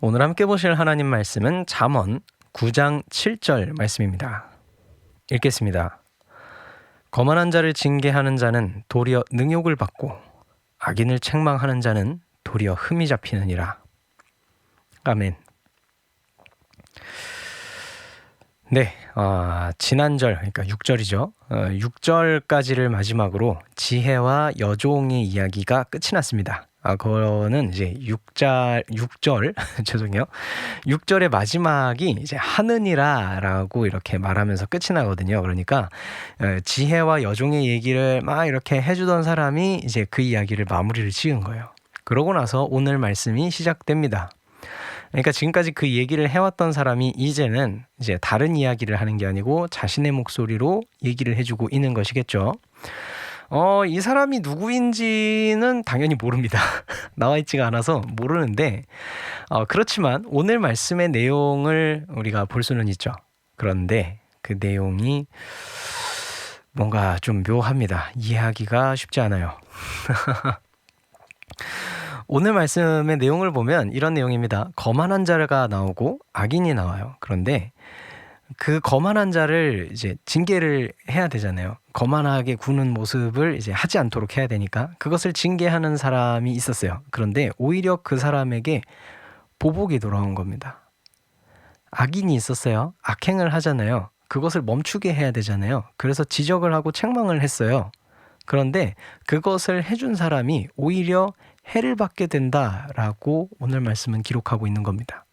오늘 함께 보실 하나님 말씀은 잠언 9장 7절 말씀입니다. 읽겠습니다. 거만한 자를 징계하는 자는 도리어 능욕을 받고 악인을 책망하는 자는 도리어 흠이 잡히느니라. 아멘. 네, 지난절, 그러니까 6절이죠. 6절까지를 마지막으로 지혜와 여종의 이야기가 끝이 났습니다. 그거는 이제 6절, 죄송해요. 6절의 마지막이 이제 하느니라라고 이렇게 말하면서 끝이 나거든요. 그러니까 지혜와 여종의 얘기를 막 이렇게 해주던 사람이 이제 그 이야기를 마무리를 지은 거예요. 그러고 나서 오늘 말씀이 시작됩니다. 그러니까 지금까지 그 얘기를 해왔던 사람이 이제는 이제 다른 이야기를 하는 게 아니고 자신의 목소리로 얘기를 해주고 있는 것이겠죠. 이 사람이 누구인지는 당연히 모릅니다. 나와 있지가 않아서 모르는데, 그렇지만 오늘 말씀의 내용을 우리가 볼 수는 있죠. 그런데 그 내용이 뭔가 좀 묘합니다. 이해하기가 쉽지 않아요. 오늘 말씀의 내용을 보면 이런 내용입니다. 거만한 자가 나오고 악인이 나와요. 그런데 그 거만한 자를 이제 징계를 해야 되잖아요. 거만하게 구는 모습을 이제 하지 않도록 해야 되니까 그것을 징계하는 사람이 있었어요. 그런데 오히려 그 사람에게 보복이 돌아온 겁니다. 악인이 있었어요. 악행을 하잖아요. 그것을 멈추게 해야 되잖아요. 그래서 지적을 하고 책망을 했어요. 그런데 그것을 해준 사람이 오히려 해를 받게 된다라고 오늘 말씀은 기록하고 있는 겁니다.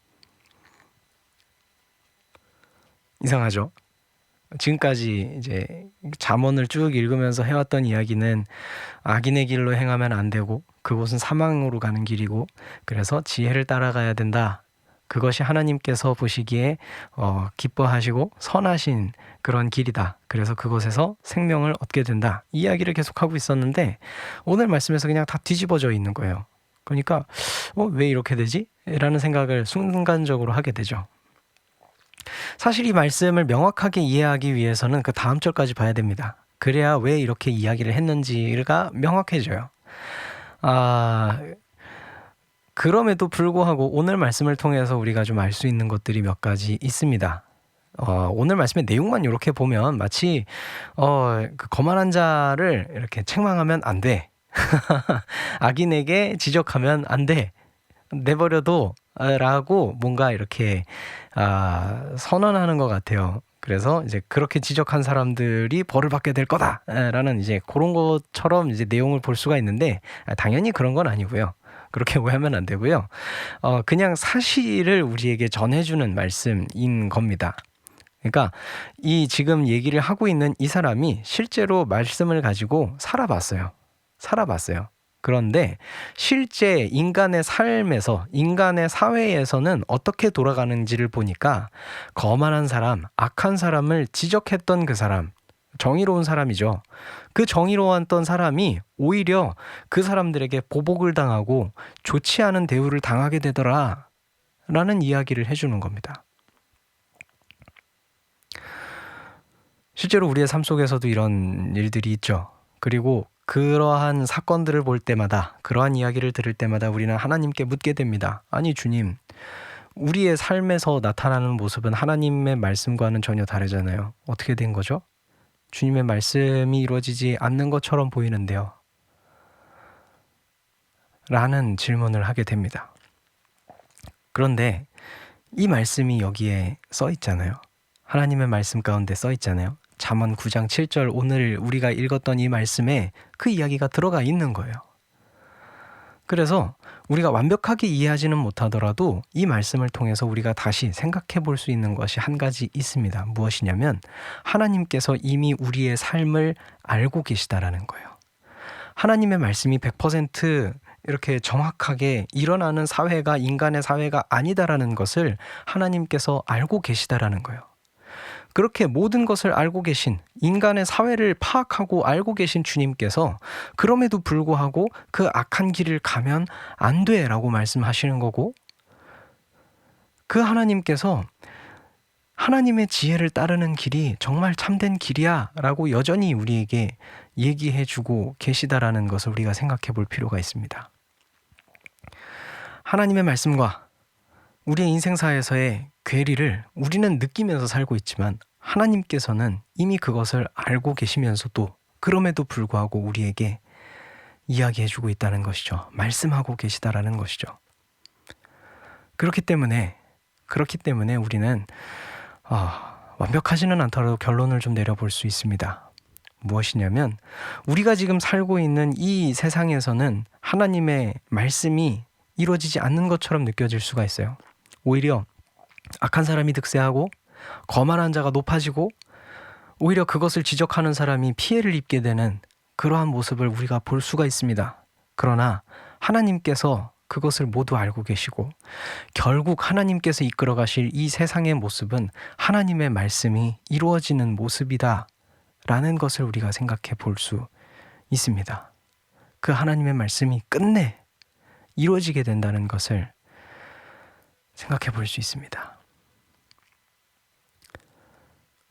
이상하죠? 지금까지 이제 잠언을 쭉 읽으면서 해왔던 이야기는 악인의 길로 행하면 안 되고 그곳은 사망으로 가는 길이고 그래서 지혜를 따라가야 된다. 그것이 하나님께서 보시기에 기뻐하시고 선하신 그런 길이다. 그래서 그곳에서 생명을 얻게 된다. 이 이야기를 계속하고 있었는데 오늘 말씀에서 그냥 다 뒤집어져 있는 거예요. 그러니까 왜 이렇게 되지? 라는 생각을 순간적으로 하게 되죠. 사실 이 말씀을 명확하게 이해하기 위해서는 그 다음 절까지 봐야 됩니다. 그래야 왜 이렇게 이야기를 했는지가 명확해져요. 그럼에도 불구하고 오늘 말씀을 통해서 우리가 좀 알 수 있는 것들이 몇 가지 있습니다. 오늘 말씀의 내용만 이렇게 보면 마치 그 거만한 자를 이렇게 책망하면 안 돼. 악인에게 지적하면 안 돼. 내버려둬 라고 뭔가 이렇게 선언하는 것 같아요. 그래서 이제 그렇게 지적한 사람들이 벌을 받게 될 거다 라는 이제 그런 것처럼 이제 내용을 볼 수가 있는데 당연히 그런 건 아니고요. 그렇게 오해하면 안 되고요. 그냥 사실을 우리에게 전해주는 말씀인 겁니다. 그러니까 이 지금 얘기를 하고 있는 이 사람이 실제로 말씀을 가지고 살아봤어요. 그런데 실제 인간의 삶에서, 인간의 사회에서는 어떻게 돌아가는지를 보니까 거만한 사람, 악한 사람을 지적했던 그 사람, 정의로운 사람이죠. 그 정의로웠던 사람이 오히려 그 사람들에게 보복을 당하고 좋지 않은 대우를 당하게 되더라 라는 이야기를 해주는 겁니다. 실제로 우리의 삶 속에서도 이런 일들이 있죠. 그리고 그러한 사건들을 볼 때마다, 그러한 이야기를 들을 때마다 우리는 하나님께 묻게 됩니다. 아니 주님, 우리의 삶에서 나타나는 모습은 하나님의 말씀과는 전혀 다르잖아요. 어떻게 된 거죠? 주님의 말씀이 이루어지지 않는 것처럼 보이는데요. 라는 질문을 하게 됩니다. 그런데 이 말씀이 여기에 써 있잖아요. 하나님의 말씀 가운데 써 있잖아요. 잠언 9장 7절 오늘 우리가 읽었던 이 말씀에 그 이야기가 들어가 있는 거예요. 그래서 우리가 완벽하게 이해하지는 못하더라도 이 말씀을 통해서 우리가 다시 생각해 볼 수 있는 것이 한 가지 있습니다. 무엇이냐면 하나님께서 이미 우리의 삶을 알고 계시다라는 거예요. 하나님의 말씀이 100% 이렇게 정확하게 일어나는 사회가 인간의 사회가 아니다라는 것을 하나님께서 알고 계시다라는 거예요. 그렇게 모든 것을 알고 계신, 인간의 사회를 파악하고 알고 계신 주님께서 그럼에도 불구하고 그 악한 길을 가면 안 돼라고 말씀하시는 거고, 그 하나님께서 하나님의 지혜를 따르는 길이 정말 참된 길이야 라고 여전히 우리에게 얘기해 주고 계시다라는 것을 우리가 생각해 볼 필요가 있습니다. 하나님의 말씀과 우리의 인생사에서의 괴리를 우리는 느끼면서 살고 있지만 하나님께서는 이미 그것을 알고 계시면서도 그럼에도 불구하고 우리에게 이야기해주고 있다는 것이죠. 말씀하고 계시다라는 것이죠. 그렇기 때문에 우리는 완벽하지는 않더라도 결론을 좀 내려볼 수 있습니다. 무엇이냐면 우리가 지금 살고 있는 이 세상에서는 하나님의 말씀이 이루어지지 않는 것처럼 느껴질 수가 있어요. 오히려 악한 사람이 득세하고 거만한 자가 높아지고 오히려 그것을 지적하는 사람이 피해를 입게 되는 그러한 모습을 우리가 볼 수가 있습니다. 그러나 하나님께서 그것을 모두 알고 계시고 결국 하나님께서 이끌어 가실 이 세상의 모습은 하나님의 말씀이 이루어지는 모습이다 라는 것을 우리가 생각해 볼 수 있습니다. 그 하나님의 말씀이 끝내 이루어지게 된다는 것을 생각해 볼 수 있습니다.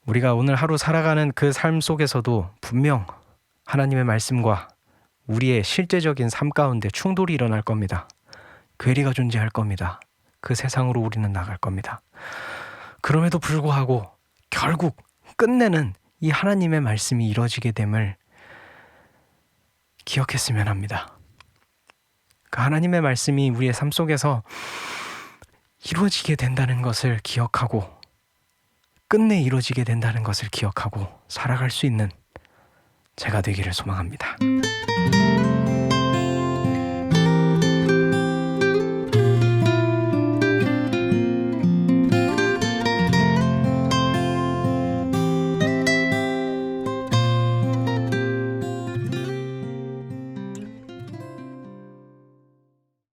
우리가 오늘 하루 살아가는 그 삶 속에서도 분명 하나님의 말씀과 우리의 실제적인 삶 가운데 충돌이 일어날 겁니다. 괴리가 존재할 겁니다. 그 세상으로 우리는 나갈 겁니다. 그럼에도 불구하고 결국 끝내는 이 하나님의 말씀이 이루어지게 됨을 기억했으면 합니다. 그 하나님의 말씀이 우리의 삶 속에서 이루어지게 된다는 것을 기억하고 끝내 이루어지게 된다는 것을 기억하고 살아갈 수 있는 제가 되기를 소망합니다.